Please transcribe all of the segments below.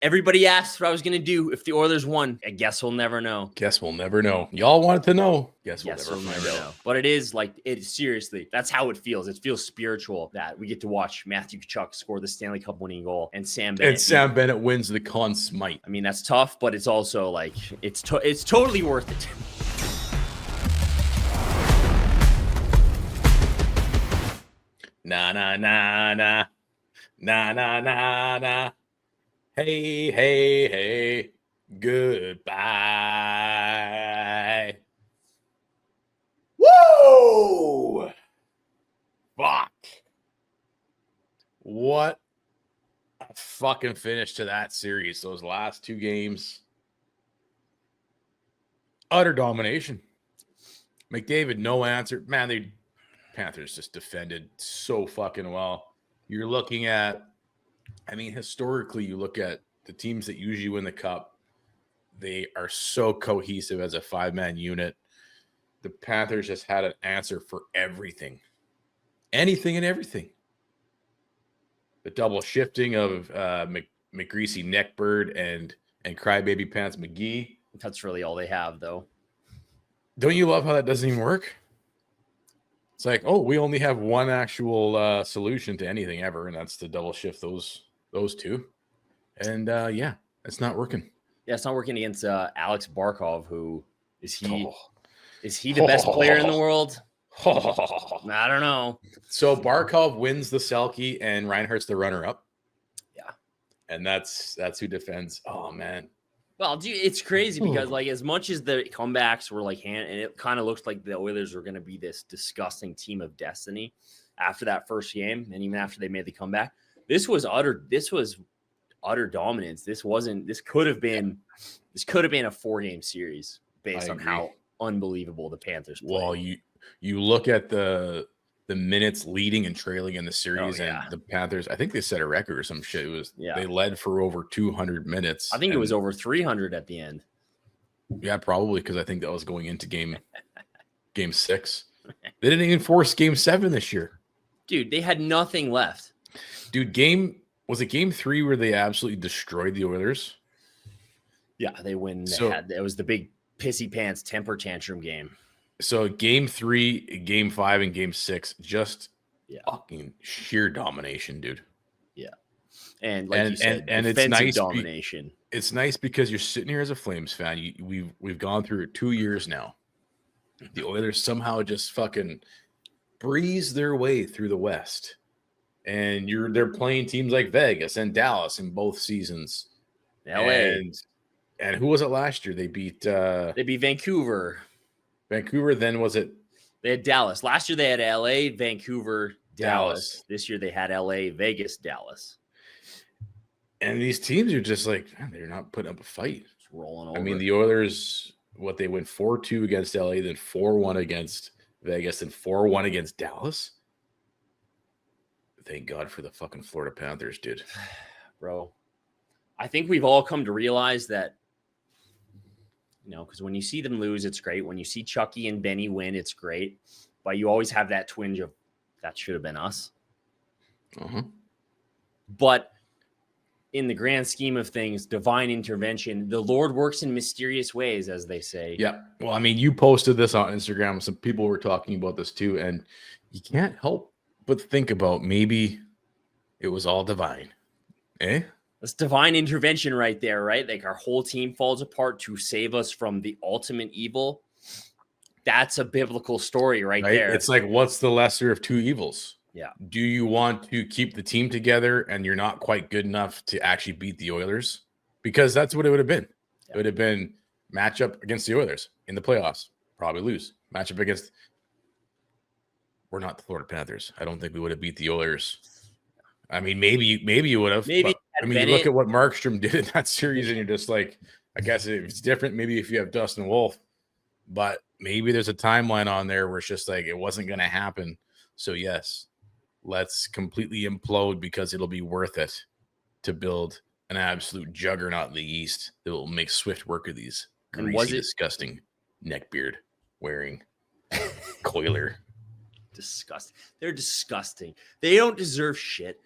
Everybody asked what I was going to do if the Oilers won. I guess we'll never know. Guess we'll never know. Y'all wanted to know. Guess we'll never know. But it is like, seriously, that's how it feels. It feels spiritual that we get to watch Matthew Tkachuk score the Stanley Cup winning goal and Sam Bennett wins the Conn Smythe. I mean, that's tough, but it's also like, it's totally worth it. Na na na na na na na na. Hey, hey, hey, goodbye. Whoa! Fuck. What a fucking finish to that series. Those last two games. Utter domination. McDavid, no answer. Man, the Panthers just defended so fucking well. You're looking at, I mean, historically, you look at the teams that usually win the cup, they are so cohesive as a five-man unit. The Panthers just had an answer for everything. Anything and everything. The double shifting of McGreasy Neckbird and Crybaby Pants McGee. That's really all they have, though. Don't you love how that doesn't even work? It's like, oh, we only have one actual solution to anything ever, and that's to double shift those two. And yeah, it's not working. Yeah, it's not working against Alex Barkov, who is he? Is he the best player in the world? I don't know. So Barkov wins the Selke, and Reinhardt's the runner-up. Yeah, and that's who defends. Oh man. Well, dude, it's crazy because like as much as the comebacks were like and it kind of looks like the Oilers were going to be this disgusting team of destiny after that first game, and even after they made the comeback, this was utter dominance. This could have been a 4-game series based on how unbelievable the Panthers played. Well, you look at the minutes leading and trailing in the series, and the Panthers, I think they set a record or some shit. It was they led for over 200 minutes. I think it was over 300 at the end. Yeah, probably because I think that was going into game 6. They didn't even force game 7 this year. Dude, they had nothing left. Dude, was it game 3 where they absolutely destroyed the Oilers? Yeah, they win. It was the big pissy pants temper tantrum game. So game 3, game 5, and game 6, just fucking sheer domination, dude. Yeah. And like you said, and it's nice domination. It's nice because you're sitting here as a Flames fan. We've gone through 2 years now. The Oilers somehow just fucking breeze their way through the West. And they're playing teams like Vegas and Dallas in both seasons. LA. And who was it last year? They beat Vancouver. Vancouver, then was it? They had Dallas. Last year they had LA, Vancouver, Dallas. This year they had LA, Vegas, Dallas. And these teams are just like, man, they're not putting up a fight. Just rolling over. I mean, the Oilers, they went 4-2 against LA, then 4-1 against Vegas, and 4-1 against Dallas. Thank God for the fucking Florida Panthers, dude. Bro, I think we've all come to realize that, because when you see them lose, it's great. When you see Chucky and Benny win, it's great. But you always have that twinge of, that should have been us. Uh-huh. But in the grand scheme of things, divine intervention, the Lord works in mysterious ways, as they say. Yeah. Well, I mean, you posted this on Instagram. Some people were talking about this too. And you can't help but think about maybe it was all divine. Eh? That's divine intervention right there, right? Like our whole team falls apart to save us from the ultimate evil. That's a biblical story right there. It's like, what's the lesser of two evils? Yeah. Do you want to keep the team together and you're not quite good enough to actually beat the Oilers? Because that's what it would have been. Yeah. It would have been matchup against the Oilers in the playoffs. Probably lose. Matchup against... We're not the Florida Panthers. I don't think we would have beat the Oilers. I mean, maybe you would have. Maybe. I mean, you look at what Markstrom did in that series, and you're just like, I guess it's different. Maybe if you have Dustin Wolf, but maybe there's a timeline on there where it's just like it wasn't going to happen. So yes, let's completely implode because it'll be worth it to build an absolute juggernaut in the East that will make swift work of these greasy, disgusting neckbeard wearing coiler. Disgusting. They're disgusting. They don't deserve shit.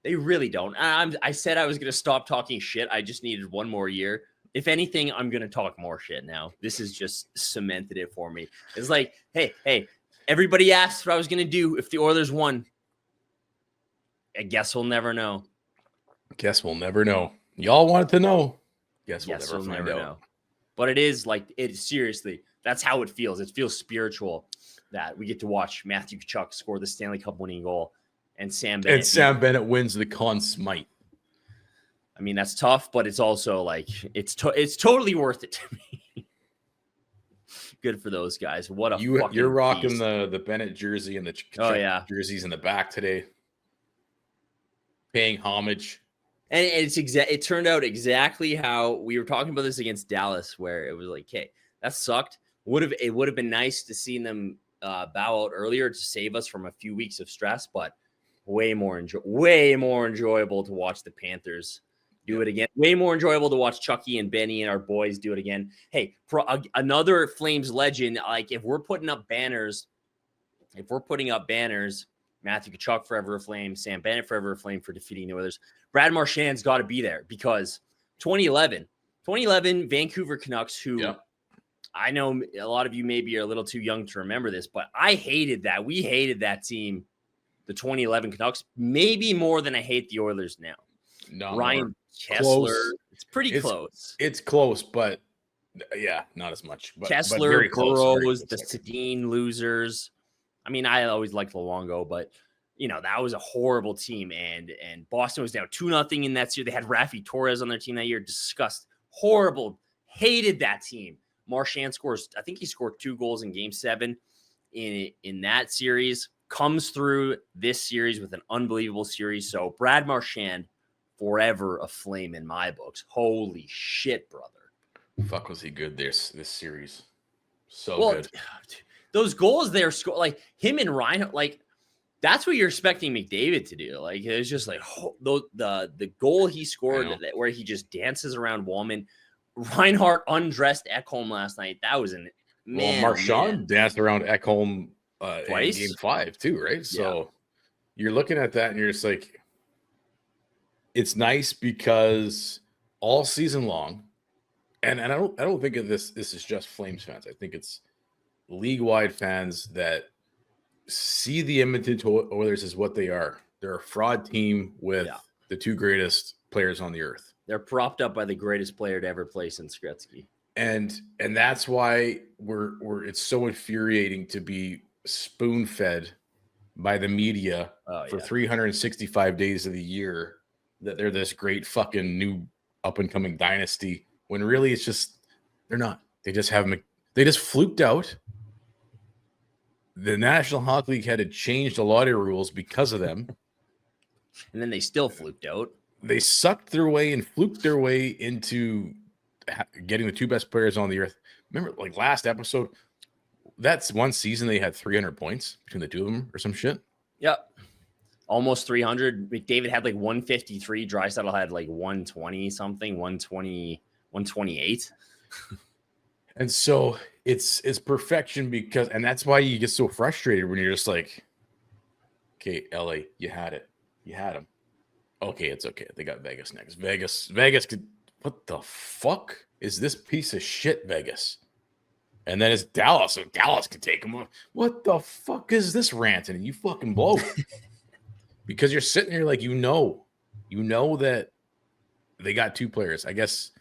They really don't. I said I was going to stop talking shit. I just needed one more year. If anything, I'm going to talk more shit now. This has just cemented it for me. It's like, hey, everybody asked what I was going to do if the Oilers won. I guess we'll never know. Guess we'll never know. Y'all wanted to know. Guess we'll never find out. But it is like, seriously, that's how it feels. It feels spiritual that we get to watch Matthew Tkachuk score the Stanley Cup winning goal and Sam Bennett wins the Conn Smythe. I mean, that's tough, but it's also like it's totally worth it to me. Good for those guys. What a you're rocking the Bennett jersey and the jerseys in the back today, paying homage. And it turned out exactly how we were talking about this against Dallas, where it was like, hey, that sucked. It would have been nice to see them bow out earlier to save us from a few weeks of stress, but way more enjoyable to watch the Panthers do it again. Way more enjoyable to watch Chucky and Benny and our boys do it again. Hey, another Flames legend. Like if we're putting up banners, Matthew Tkachuk forever a Flame, Sam Bennett forever a Flame for defeating the Oilers. Brad Marchand's got to be there because 2011 Vancouver Canucks, who I know a lot of you maybe are a little too young to remember this, but I hated that. We hated that team, the 2011 Canucks, maybe more than I hate the Oilers now. No, Ryan Kessler. It's pretty close. It's close, but yeah, not as much. But Kessler, Burrows, the Sedin losers. I mean, I always liked Luongo, but that was a horrible team. And Boston was down 2-0 in that series. They had Rafi Torres on their team that year. Disgust. Horrible. Hated that team. Marchand I think he scored 2 goals in Game 7 in that series. Comes through this series with an unbelievable series. So Brad Marchand, forever a Flame in my books. Holy shit, brother. Fuck, was he good this series? So good. Those goals there, like him and Ryan, like that's what you're expecting McDavid to do. Like it was just like the goal he scored where he just dances around Wallman. Reinhart undressed Ekholm last night. That was Marchand danced around Ekholm twice in Game 5 too, right? So you're looking at that and you're just like, it's nice because all season long, and I don't think of this is just Flames fans. I think it's league-wide fans that see the Edmonton Oilers as what they are. They're a fraud team with the 2 greatest players on the earth. They're propped up by the greatest player to ever play since Gretzky. And that's why it's so infuriating to be spoon-fed by the media for 365 days of the year that they're this great fucking new up-and-coming dynasty, when really it's just they're not. They just fluked out. The National Hockey League had to change a lot of rules because of them. And then they still fluked out. They sucked their way and fluked their way into getting the 2 best players on the earth. Remember, like last episode, that's one season they had 300 points between the 2 of them or some shit. Yep. Almost 300. McDavid had like 153. Draisaitl had like 120 something, 120, 128. And so it's perfection and that's why you get so frustrated when you're just like, okay, LA, you had it. You had them. Okay, it's okay. They got Vegas next. Vegas could, what the fuck is this piece of shit, Vegas? And then it's Dallas, so Dallas can take them. What the fuck is this ranting? And you fucking blow. Because you're sitting here like you know that they got 2 players. I guess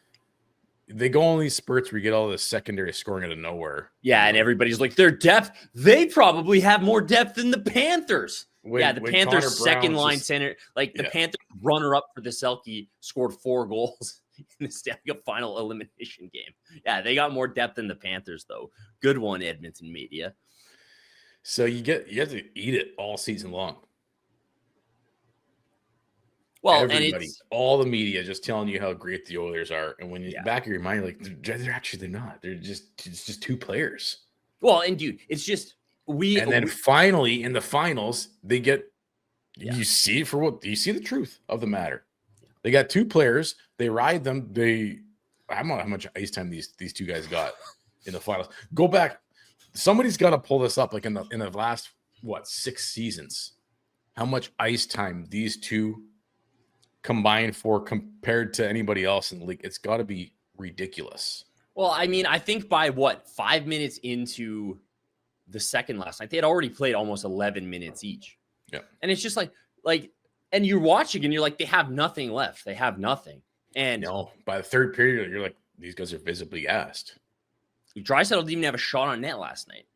they go on these spurts where you get all this secondary scoring out of nowhere. Yeah, and everybody's like, their depth, they probably have more depth than the Panthers. The Panthers' second line center, like the Panthers runner-up for the Selke, scored 4 goals in the Stanley Cup final elimination game. Yeah, they got more depth than the Panthers, though. Good one, Edmonton media. So you have to eat it all season long. Well, everybody, and it's all the media just telling you how great the Oilers are, and when you back of your mind, you're like they're not. It's just 2 players. Well, and dude, it's just then finally in the finals they get you see the truth of the matter. They got 2 players. They ride them. I don't know how much ice time these 2 guys got in the finals. Go back. Somebody's got to pull this up. Like in the last 6 seasons, how much ice time these 2 combined for compared to anybody else in the league. It's got to be ridiculous. Well, I mean, I think by 5 minutes into the second last night, they had already played almost 11 minutes each. Yeah. And it's just like, and you're watching and you're like, they have nothing left. They have nothing. And by the third period, you're like, these guys are visibly gassed. Draisaitl didn't even have a shot on net last night.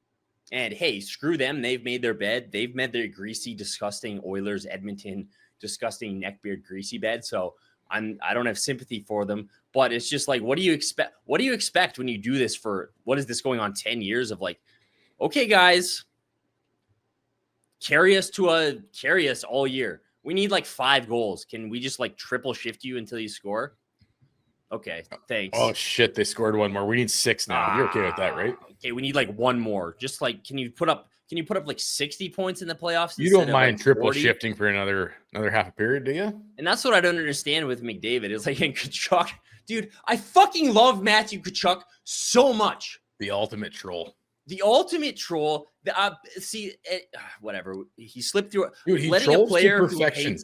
And hey, screw them. They've made their bed. They've made their greasy, disgusting Oilers, Edmonton, disgusting neckbeard, greasy bed. So I don't have sympathy for them. But it's just like, what do you expect? What do you expect when you do this for, what is this going on 10 years of like, okay, guys, carry us all year. We need like 5 goals. Can we just like triple shift you until you score? Okay, thanks. Oh shit, they scored one more. We need 6 now. You're okay with that, right? Okay, we need like one more. Just like, can you put up like 60 points in the playoffs? You don't mind like triple 40? Shifting for another half a period, do you? And that's what I don't understand with McDavid. It's like in Tkachuk, dude. I fucking love Matthew Tkachuk so much. The ultimate troll. Whatever. He slipped through. Dude, he trolls to perfection.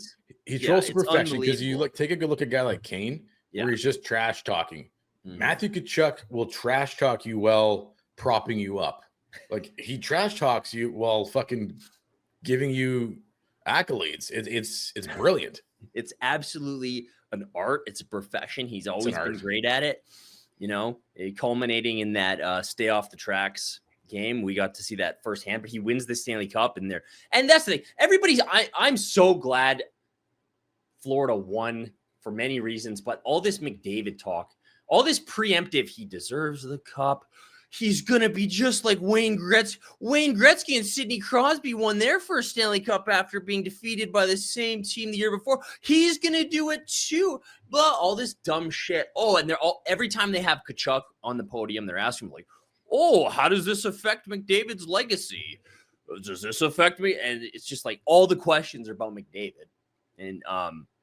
He trolls to perfection because you take a good look at a guy like Kane, where he's just trash talking. Mm-hmm. Matthew Tkachuk will trash talk you while propping you up. Like he trash talks you while fucking giving you accolades. It's brilliant. It's absolutely an art. It's a profession. He's always been great at it. Culminating in that stay off the tracks game. We got to see that firsthand, but he wins the Stanley Cup in there. And that's the thing. I'm so glad Florida won for many reasons, but all this McDavid talk, all this preemptive, he deserves the cup. He's going to be just like Wayne Gretzky. Wayne Gretzky and Sidney Crosby won their first Stanley Cup after being defeated by the same team the year before. He's going to do it too. Blah, all this dumb shit. Oh, and every time they have Tkachuk on the podium, they're asking him like, oh, how does this affect McDavid's legacy? Does this affect me? And it's just like all the questions are about McDavid. And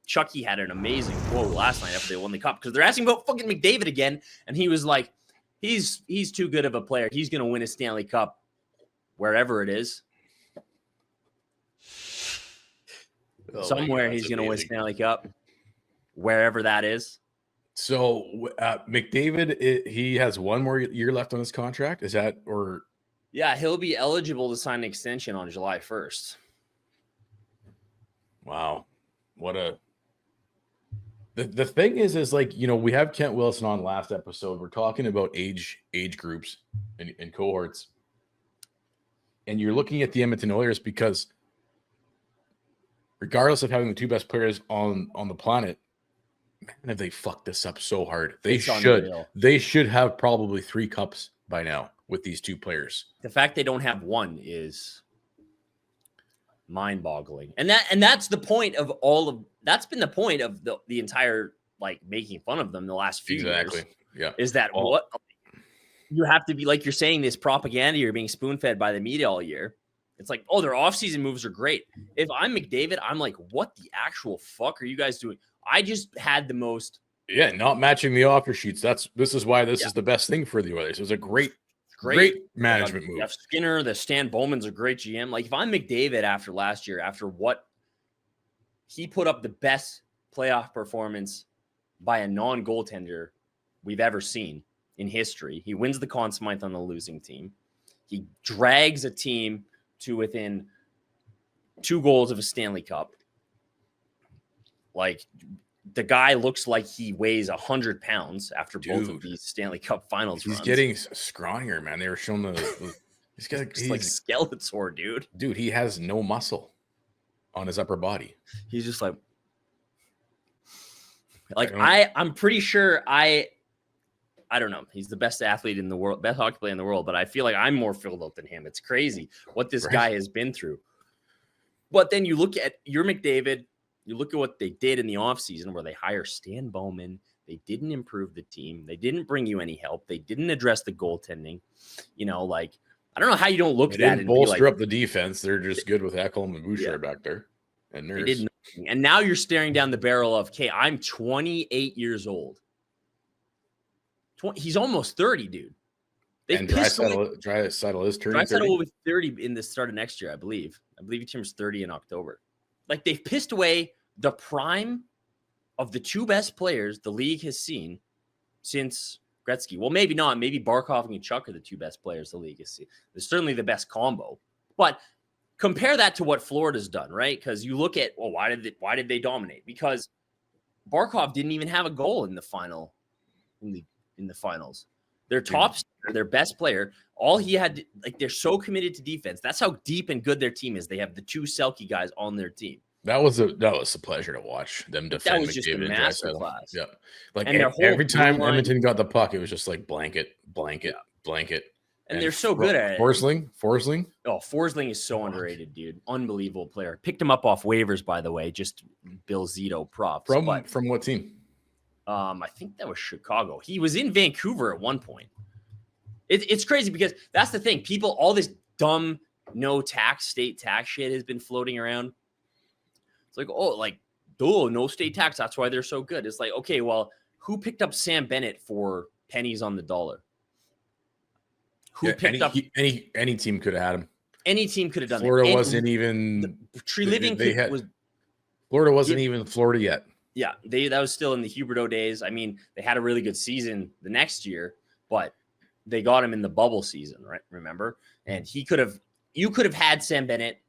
Chucky had an amazing quote last night after they won the cup because they're asking about fucking McDavid again. And he was like, he's too good of a player. He's going to win a Stanley Cup wherever it is. Somewhere he's going to win a Stanley Cup wherever that is. So McDavid, he has one more year left on his contract. Is that or? Yeah, he'll be eligible to sign an extension on July 1st. Wow. What a. The thing is like, we have Kent Wilson on last episode. We're talking about age groups and cohorts. And you're looking at the Edmonton Oilers because regardless of having the 2 best players on the planet, man, have they fucked this up so hard. They should have probably 3 cups by now with these 2 players. The fact they don't have one is mind-boggling. And that's the point of that's been the point of the entire like making fun of them the last few years. Yeah. Is that what you have to be like, you're saying this propaganda, you're being spoon-fed by the media all year. It's like, oh, their offseason moves are great. If I'm McDavid, I'm like, what the actual fuck are you guys doing? I just had the most. Yeah, not matching the offer sheets. This is why this is the best thing for the Oilers. It was a great management move. Jeff Skinner, the Stan Bowman's a great GM. Like if I'm McDavid after last year, after what he put up the best playoff performance by a non-goaltender we've ever seen in history. He wins the Conn Smythe on the losing team. He drags a team to within 2 goals of a Stanley Cup. Like the guy looks like he weighs 100 pounds after both of these Stanley Cup finals. He's getting scrawnier, man. They were showing he's like Skeletor, dude. Dude, he has no muscle on his upper body. He's just like I'm pretty sure I don't know. He's the best athlete in the world, best hockey player in the world, but I feel like I'm more filled out than him. It's crazy what this guy has been through. But then you look at your McDavid, you look at what they did in the offseason where they hire Stan Bowman. They didn't improve the team. They didn't bring you any help. They didn't address the goaltending. I don't know how you don't look at that. They didn't bolster up the defense. They're just good with Ekholm and Bouchard back there. And Nurse. They did nothing. And now you're staring down the barrel of, okay, I'm 28 years old. He's almost 30, dude. And Draisaitl is turning 30. Draisaitl will be 30 in the start of next year, I believe. I believe he turns 30 in October. Like they've pissed away the prime of the two best players the league has seen since Gretzky. Well, maybe not. Maybe Barkov and Tkachuk are the two best players the league has seen. They're certainly the best combo. But compare that to what Florida's done, right? Because you look at, well, why did they dominate? Because Barkov didn't even have a goal in the finals. Their top star, their best player, all he had, they're so committed to defense. That's how deep and good their team is. They have the two Selke guys on their team. That was a pleasure to watch them defend. That was just a masterclass. Yeah, like every time Edmonton got the puck, it was just like blanket. And they're so good at it. Forsling. Oh, Forsling is so underrated, dude. Unbelievable player. Picked him up off waivers, by the way. Just Bill Zito props. From what team? I think that was Chicago. He was in Vancouver at one point. It's crazy because that's the thing. People, all this dumb state tax shit has been floating around. It's like, no state tax. That's why they're so good. It's like, okay, well, who picked up Sam Bennett for pennies on the dollar? Who picked up any team could have had him. Any team could have done Florida it. Wasn't even Florida wasn't even Florida yet. Yeah, that was still in the Huberdeau days. I mean, they had a really good season the next year, but they got him in the bubble season, right? Remember? And you could have had Sam Bennett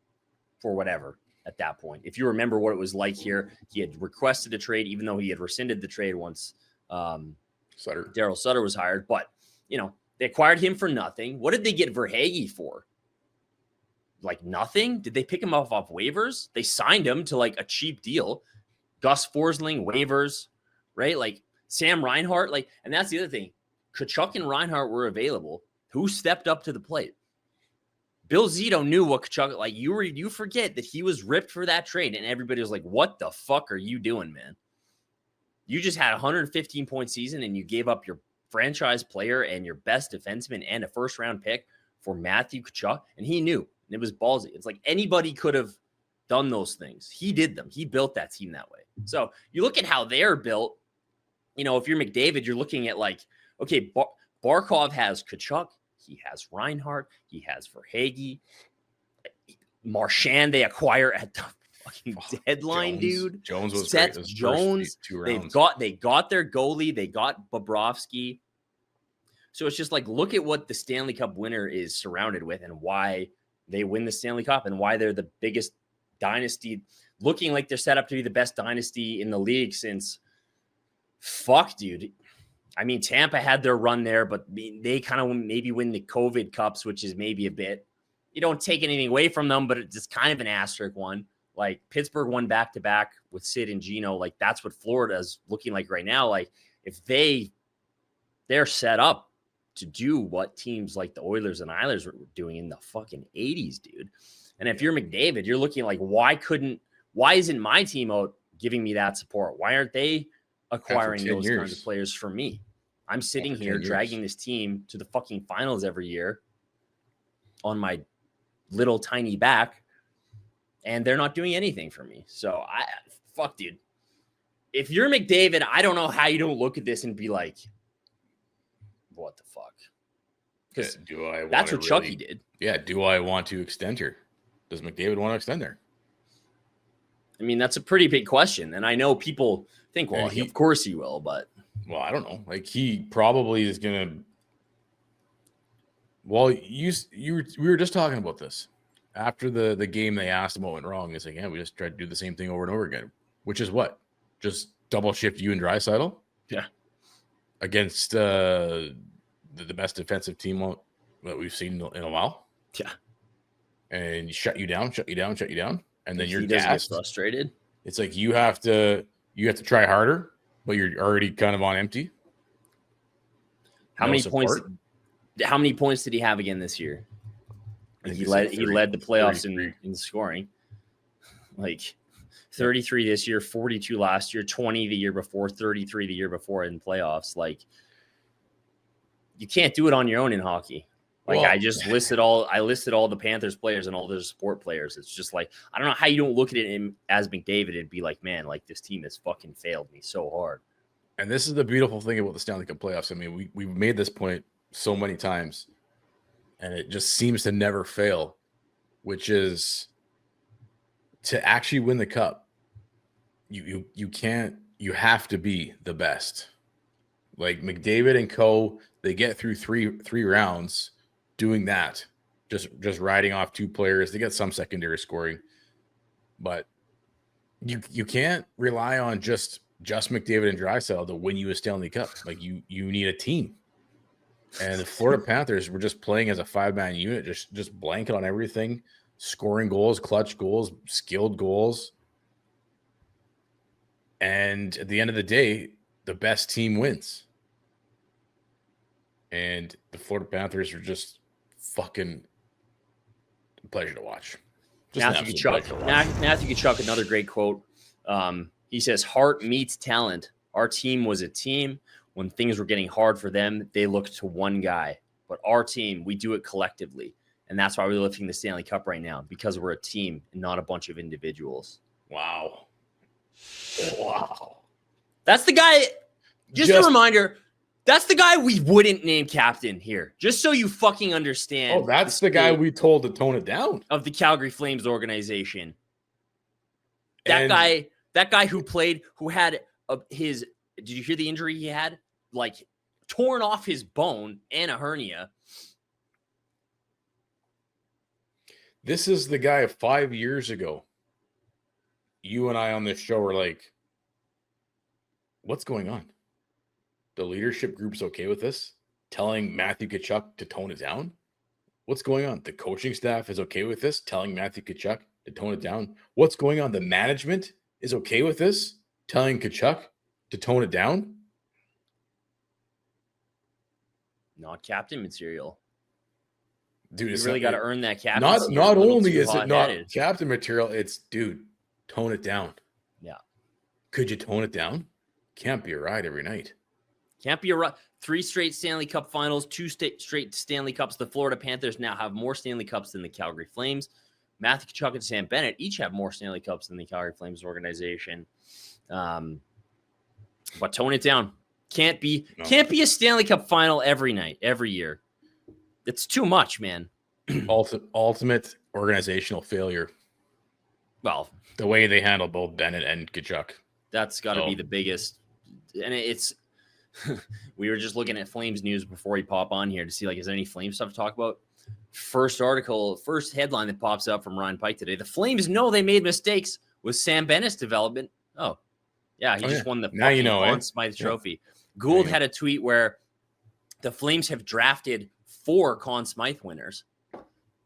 for whatever at that point. If you remember what it was like here, he had requested a trade, even though he had rescinded the trade once Daryl Sutter was hired. But, they acquired him for nothing. What did they get Verhaeghe for? Like nothing? Did they pick him off waivers? They signed him to like a cheap deal. Gus Forsling, waivers, right? Like Sam Reinhart, and that's the other thing. Tkachuk and Reinhart were available. Who stepped up to the plate? Bill Zito knew what Tkachuk, you forget that he was ripped for that trade, and everybody was like, what the fuck are you doing, man? You just had a 115-point season, and you gave up your franchise player and your best defenseman and a first-round pick for Matthew Tkachuk, and he knew. And it was ballsy. It's like anybody could have done those things. He did them. He built that team that way. So you look at how they're built. If you're McDavid, you're looking at okay, Barkov has Tkachuk. He has Reinhart. He has Verhaeghe. Marchand they acquire at the fucking deadline, dude. Jones was Seth great. Jones. They got their goalie. They got Bobrovsky. So it's just look at what the Stanley Cup winner is surrounded with and why they win the Stanley Cup and why they're the biggest dynasty, looking like they're set up to be the best dynasty in the league since dude. I mean, Tampa had their run there, but they kind of maybe win the COVID Cups, which is maybe a bit, you don't take anything away from them, but it's kind of an asterisk one. Like Pittsburgh won back-to-back with Sid and Gino. That's what Florida's looking like right now. If they're set up to do what teams like the Oilers and Islanders were doing in the fucking 80s, dude. And if you're McDavid, you're looking why isn't my team out giving me that support? Why aren't they acquiring those kinds of players for me? I'm sitting here dragging this team to the fucking finals every year on my little tiny back, and they're not doing anything for me. So dude. If you're McDavid, I don't know how you don't look at this and be like, what the fuck? Because that's what Chucky did. Yeah. Do I want to extend her? Does McDavid want to extend her? I mean, that's a pretty big question. And I know people think, well, of course he will, but. Well, I don't know. He probably is going to. Well, we were just talking about this. After the game, they asked him what went wrong. He's like, yeah, we just tried to do the same thing over and over again. Which is what? Just double shift you and Draisaitl? Yeah. Against the best defensive team that we've seen in a while? Yeah. And shut you down. And then you're gassed. Frustrated. It's like you have to try harder, but you're already kind of on empty. How many points did he have again this year? He led the playoffs in scoring. 33 this year, 42 last year, 20 the year before, 33 the year before in playoffs. You can't do it on your own in hockey. I listed all the Panthers players and all the support players. It's just I don't know how you don't look at it as McDavid and be like, man, this team has fucking failed me so hard. And this is the beautiful thing about the Stanley Cup playoffs. I mean, we've made this point so many times, and it just seems to never fail, which is to actually win the cup. You can't you have to be the best. Like McDavid and co, they get through three rounds doing that, just riding off two players. They get some secondary scoring, but you can't rely on just McDavid and Draisaitl to win you a Stanley Cup. Like you need a team. And the Florida Panthers were just playing as a 5-man unit, just blanket on everything, scoring goals, clutch goals, skilled goals. And at the end of the day, the best team wins. And the Florida Panthers are just fucking a pleasure to watch. Matthew Tkachuk, another great quote. He says, "Heart meets talent. Our team was a team. When things were getting hard for them, they looked to one guy. But our team, we do it collectively. And that's why we're lifting the Stanley Cup right now, because we're a team and not a bunch of individuals." Wow. That's the guy. Just a reminder, that's the guy we wouldn't name captain here. Just so you fucking understand. Oh, that's the guy we told to tone it down. Of the Calgary Flames organization. That guy who played, who had did you hear the injury he had? Like torn off his bone and a hernia. This is the guy 5 years ago. You and I on this show were like, what's going on? The leadership group's okay with this? Telling Matthew Tkachuk to tone it down? What's going on? The coaching staff is okay with this? Telling Matthew Tkachuk to tone it down? What's going on? The management is okay with this? Telling Tkachuk to tone it down? Not captain material. Dude, you really got to earn that captain. Not only is it not captain material, it's, dude, tone it down. Yeah. Could you tone it down? Can't be a ride every night. Can't be a ride. 3 straight Stanley Cup finals, 2 straight Stanley Cups. The Florida Panthers now have more Stanley Cups than the Calgary Flames. Matthew Tkachuk and Sam Bennett each have more Stanley Cups than the Calgary Flames organization. But tone it down. Can't be a Stanley Cup final every night, every year. It's too much, man. Ultimate organizational failure. Well, the way they handle both Bennett and Tkachuk. That's got to be the biggest. And it's we were just looking at Flames news before we pop on here to see, like, is there any Flames stuff to talk about? First headline that pops up from Ryan Pike today. The Flames know they made mistakes with Sam Bennett's development. Oh, yeah. He just won the Conn Smythe Trophy. Gould had a tweet where the Flames have drafted 4 Conn Smythe winners.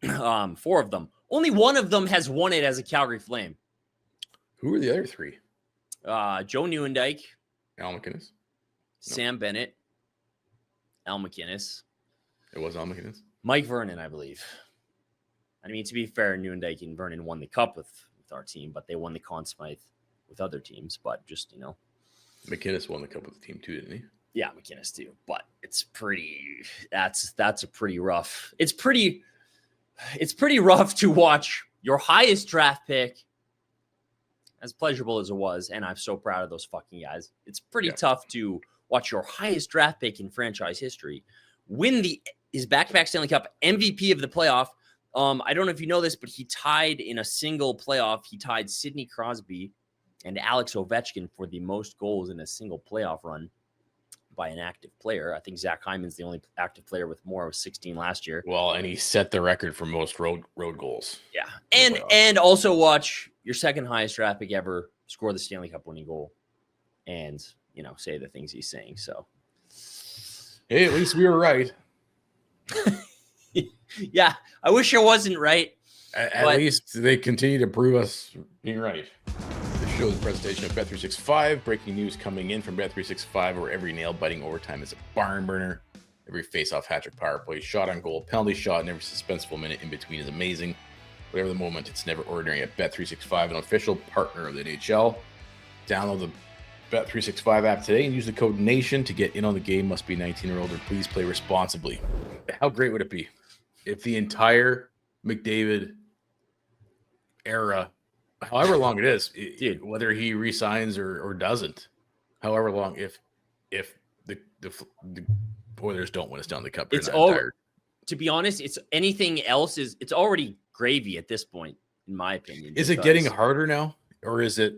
4 of them. Only one of them has won it as a Calgary Flame. Who are the other 3? Joe Nieuwendyk. Al MacInnis. Sam Bennett. Al MacInnis. It was Al MacInnis. Mike Vernon, I believe. I mean, to be fair, Nieuwendyk and Vernon won the cup with our team, but they won the Conn Smythe with other teams. But just, MacInnis won the cup with the team too, didn't he? Yeah, MacInnis too. But it's pretty. That's a pretty rough. It's pretty rough to watch your highest draft pick. As pleasurable as it was, and I'm so proud of those fucking guys. It's pretty tough to watch your highest draft pick in franchise history win his back-to-back Stanley Cup, MVP of the playoff. I don't know if you know this, but he tied in a single playoff. He tied Sidney Crosby and Alex Ovechkin for the most goals in a single playoff run by an active player. I think Zach Hyman's the only active player with more. It was 16 last year. Well, and he set the record for most road goals. Yeah. And also watch your second highest draft pick ever score the Stanley Cup winning goal and, say the things he's saying. So, hey, at least we were right. Yeah. I wish I wasn't right. At least they continue to prove us being right. The show's presentation of Bet365. Breaking news coming in from Bet365, where every nail-biting overtime is a barn burner. Every face-off, hat-trick, power play, shot on goal, penalty shot, and every suspenseful minute in between is amazing. Whatever the moment, it's never ordinary at Bet365, an official partner of the NHL. Download the Bet365 app today and use the code NATION to get in on the game. Must be 19 or older. Please play responsibly. How great would it be if the entire McDavid era, however long it is, dude, whether he resigns or doesn't, however long, if the Oilers don't win a Stanley Cup, it's all. To be honest, it's anything else it's already gravy at this point, in my opinion. Is it getting harder now, or is it?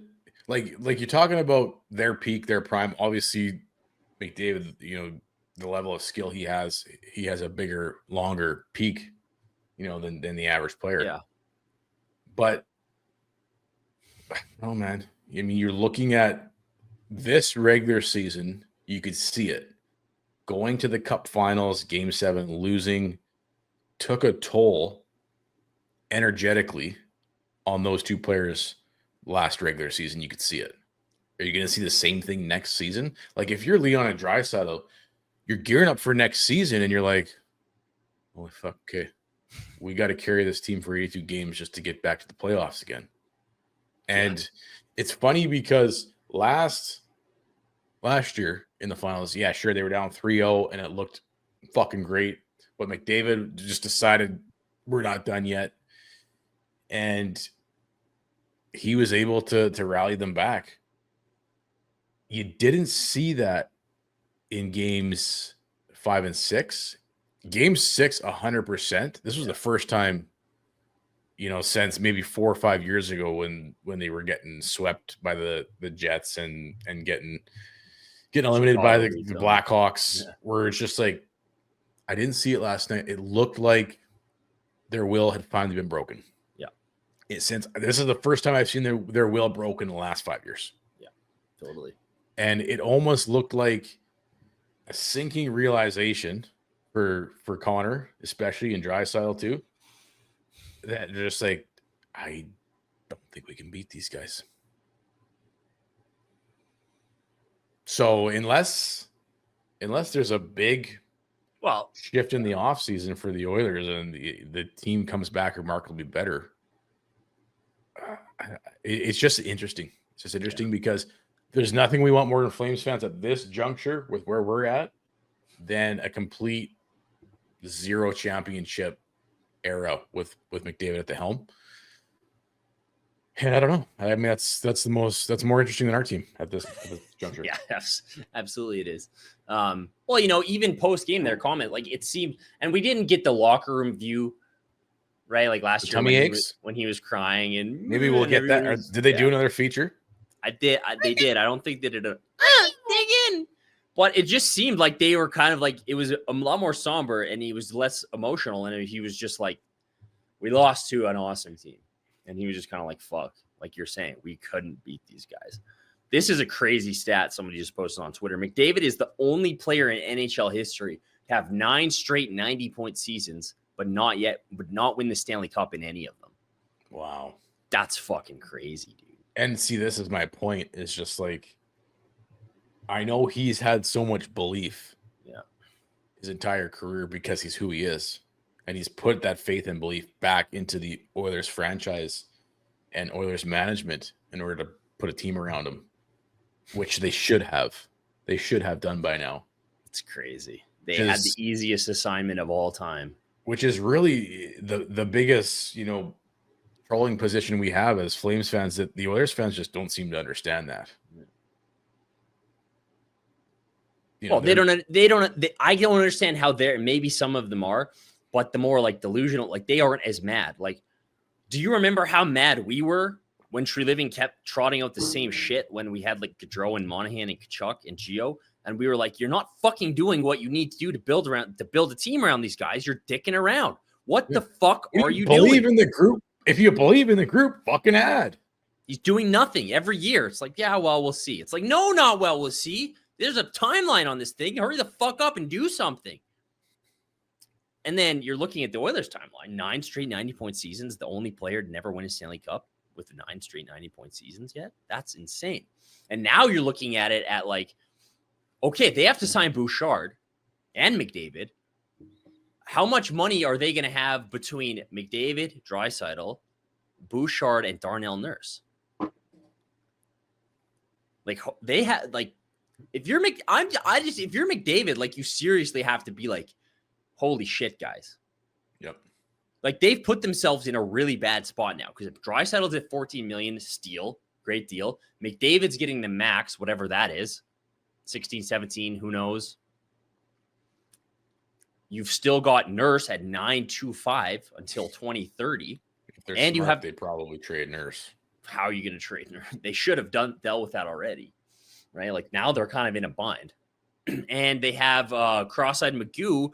like you're talking about their peak, their prime. Obviously, McDavid, the level of skill he has a bigger, longer peak, than the average player. Yeah. But oh man, I mean, you're looking at this regular season, you could see it. Going to the Cup Finals, Game 7, losing took a toll energetically on those two players last regular season. You could see it. Are you going to see the same thing next season? Like if you're Leon and Draisaitl, you're gearing up for next season and you're like, holy fuck, okay, we got to carry this team for 82 games just to get back to the playoffs again. And it's funny because last year in the finals, yeah, sure, they were down 3-0 and it looked fucking great. But McDavid just decided we're not done yet. And he was able to rally them back. You didn't see that in games 5 and 6. Game 6, 100%. This was the first time, since maybe 4 or 5 years ago when they were getting swept by the Jets and getting eliminated by the Blackhawks, where it's just like, I didn't see it last night. It looked like their will had finally been broken. Yeah. Since this is the first time I've seen their will broken in the last 5 years. Yeah, totally. And it almost looked like a sinking realization for Connor, especially in Draisaitl too, that they're just like, I don't think we can beat these guys. So unless there's a big shift in the offseason for the Oilers and the team comes back remarkably better, it's just interesting. It's just interesting because there's nothing we want more than Flames fans at this juncture with where we're at than a complete 0 championship era with McDavid at the helm. And I don't know. I mean, that's more interesting than our team at this juncture. Yeah, absolutely it is. Well, even post game, their comment, like it seemed, and we didn't get the locker room view, right? Like last year when he was crying, and maybe we'll get that. Or did they do another feature? They did. I don't think they did dig in. But it just seemed like they were kind of like, it was a lot more somber and he was less emotional. And he was just like, we lost to an awesome team. And he was just kind of like, fuck, like you're saying, we couldn't beat these guys. This is a crazy stat somebody just posted on Twitter. McDavid is the only player in NHL history to have 9 straight 90-point seasons, but not win the Stanley Cup in any of them. Wow. That's fucking crazy, dude. And see, this is my point. It's just like, I know he's had so much belief his entire career because he's who he is. And he's put that faith and belief back into the Oilers franchise and Oilers management in order to put a team around him, which they should have. They should have done by now. It's crazy. They had the easiest assignment of all time. Which is really the biggest, trolling position we have as Flames fans, that the Oilers fans just don't seem to understand that. I don't understand how maybe some of them are, but the more like delusional, like they aren't as mad. Like, do you remember how mad we were when Treliving kept trotting out the same shit when we had like Gaudreau and Monahan and Kachuk and Gio? And we were like, you're not fucking doing what you need to do to build a team around these guys. You're dicking around. What the fuck are you doing? Believe in the group. If you believe in the group, fucking add. He's doing nothing every year. It's like, yeah, well, we'll see. It's like, no, not well, we'll see. There's a timeline on this thing. Hurry the fuck up and do something. And then you're looking at the Oilers timeline. 9 straight 90-point seasons. The only player to never win a Stanley Cup with 9 straight 90-point seasons yet. That's insane. And now you're looking at it at like, okay, they have to sign Bouchard and McDavid. How much money are they going to have between McDavid, Draisaitl, Bouchard, and Darnell Nurse? Like they had like, if you're if you're McDavid, like you seriously have to be like, holy shit, guys. Yep. Like they've put themselves in a really bad spot now because if Draisaitl's at $14 million, steal, great deal. McDavid's getting the max, whatever that is, 16, 17, who knows? You've still got Nurse at $9.25 until 2030. If they're smart, they probably trade Nurse. how are you going to trade? They should have dealt with that already, right? Like now they're kind of in a bind. And they have Cross-eyed Magoo,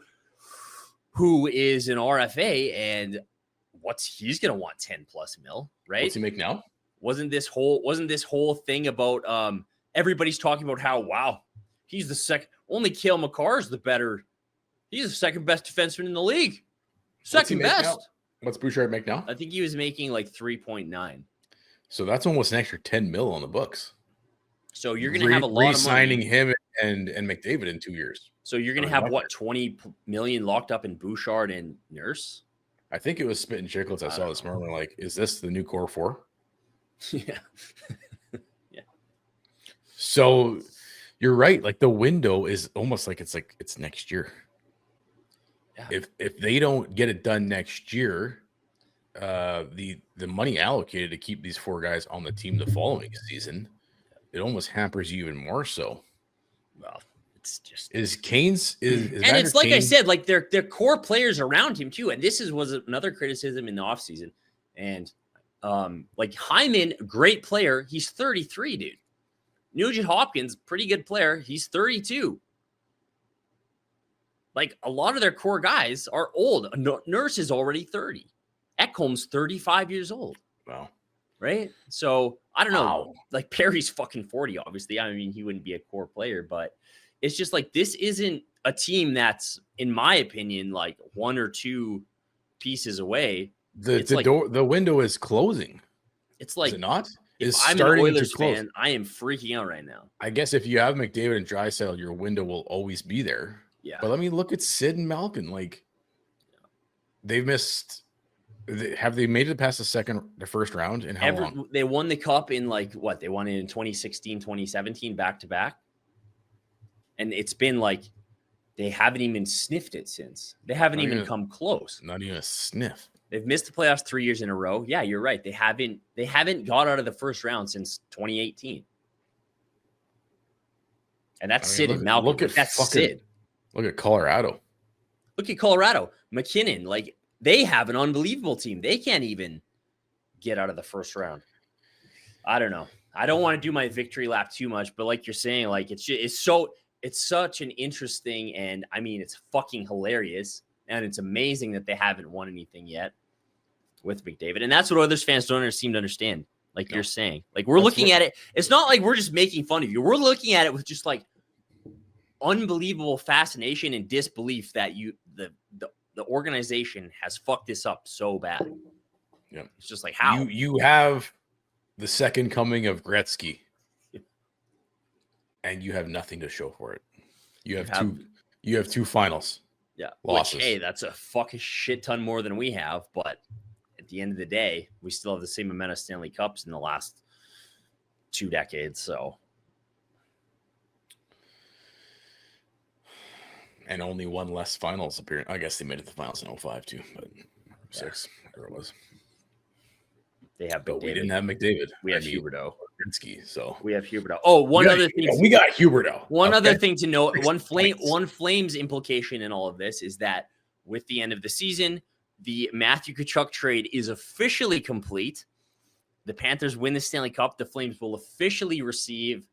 who is an RFA, and he's going to want 10 plus mil, right? What's he make now? Wasn't this whole thing about everybody's talking about how, wow, he's the second, only Cale Makar is he's the second best defenseman in the league. Second best. Now? What's Bouchard make now? I think he was making like 3.9. So that's almost an extra 10 mil on the books. So you're going to have a lot of money. Re-signing him and McDavid in 2 years. So you're going to have, 20 million locked up in Bouchard and Nurse? I think it was Spit and Chicklets I saw this morning. Like, is this the new core 4? Yeah. Yeah. So you're right. Like the window is almost like it's next year. Yeah. If they don't get it done next year, the money allocated to keep these 4 guys on the team the following season, it almost hampers you even more so. Well, it's just is Kane's is and it's like Kane... I said, like their core players around him too. And this was another criticism in the offseason. And like Hyman, great player. He's 33, dude. Nugent Hopkins, pretty good player. He's 32. Like a lot of their core guys are old. Nurse is already 30. Ekholm's 35 years old. Wow. Right? So I don't know. Wow. Like Perry's fucking 40, obviously. I mean, he wouldn't be a core player, but it's just like this isn't a team that's, in my opinion, like 1 or 2 pieces away. The window is closing. It's like, is it not? If I'm an Oilers fan, I am freaking out right now. I guess if you have McDavid and Draisaitl, your window will always be there. Yeah. But let me look at Sid and Malkin. Like they've missed. Have they made it past the first round in how long? They won the cup in like what? They won it in 2016, 2017, back to back. And it's been like they haven't even sniffed it since. They haven't even come close. Not even a sniff. They've missed the playoffs 3 years in a row. Yeah, you're right. They haven't got out of the first round since 2018. And that's Sid and Malcolm. Sid. Look at Colorado. Look at Colorado. McKinnon, like they have an unbelievable team. They can't even get out of the first round. I don't know. I don't want to do my victory lap too much, but like you're saying, like it's such an interesting, and I mean, it's fucking hilarious. And it's amazing that they haven't won anything yet with McDavid. And that's what Oilers fans don't seem to understand. Like you're saying, like we're looking at it. It's not like we're just making fun of you. We're looking at it with just like unbelievable fascination and disbelief that the organization has fucked this up so bad. Yeah. It's just like how you have the second coming of Gretzky and you have nothing to show for it. You have two finals. Yeah. Losses. Which, hey, that's a fucking shit ton more than we have. But at the end of the day, we still have the same amount of Stanley Cups in the last 2 decades. So. And only one less finals appearance. I guess they made it to the finals in 2005 too, but 6, whatever it was. They have, but we didn't have McDavid. We have Huberdeau, Gretzky. So we have Huberdeau. Oh, other thing. We got Huberdeau. One other thing to note: one Flames implication in all of this is that with the end of the season, the Matthew Tkachuk trade is officially complete. The Panthers win the Stanley Cup. The Flames will officially receive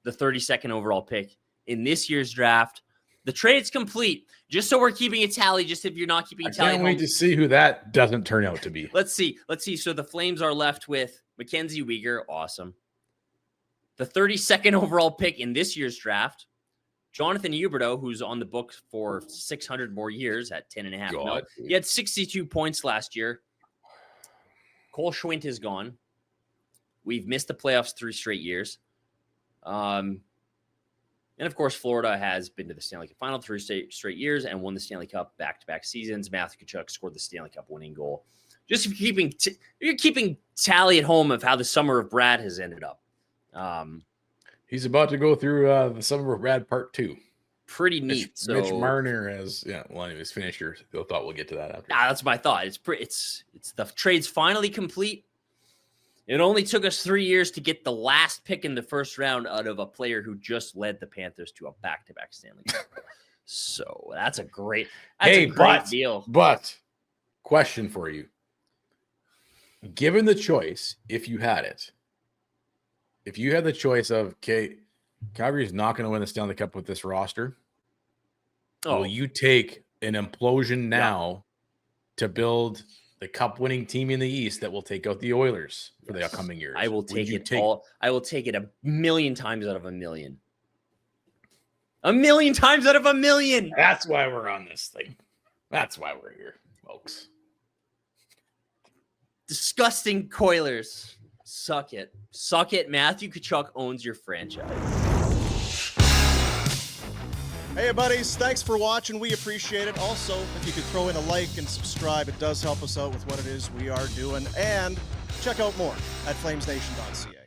the 32nd overall pick in this year's draft. The trade's complete. Just so we're keeping a tally, just if you're not keeping a tally. I can't wait to see who that doesn't turn out to be. Let's see. So the Flames are left with Mackenzie Weegar. Awesome. The 32nd overall pick in this year's draft. Jonathan Huberdeau, who's on the books for 600 more years at 10.5 mil. He had 62 points last year. Cole Schwint is gone. We've missed the playoffs 3 straight years. And, of course, Florida has been to the Stanley Cup final 3 straight years and won the Stanley Cup back-to-back seasons. Matthew Tkachuk scored the Stanley Cup winning goal. Just if you're keeping tally at home of how the summer of Brad has ended up. He's about to go through the summer of Brad part 2. Pretty neat. Mitch Marner has, anyways, finish your thought. We'll get to that after. That's my thought. It's the trade's finally complete. It only took us 3 years to get the last pick in the first round out of a player who just led the Panthers to a back-to-back Stanley Cup. So that's a great deal. But question for you. given the choice, if you had the choice of, okay, Calgary's not going to win the Stanley Cup with this roster. Will you take an implosion now to build the cup-winning team in the East that will take out the Oilers for the upcoming years? I will take it all. I will take it 1,000,000 times out of 1,000,000. 1,000,000 times out of 1,000,000. That's why we're on this thing. That's why we're here, folks. Disgusting Coilers. Suck it. Suck it. Matthew Tkachuk owns your franchise. Hey, buddies. Thanks for watching. We appreciate it. Also, if you could throw in a like and subscribe, it does help us out with what it is we are doing. And check out more at flamesnation.ca.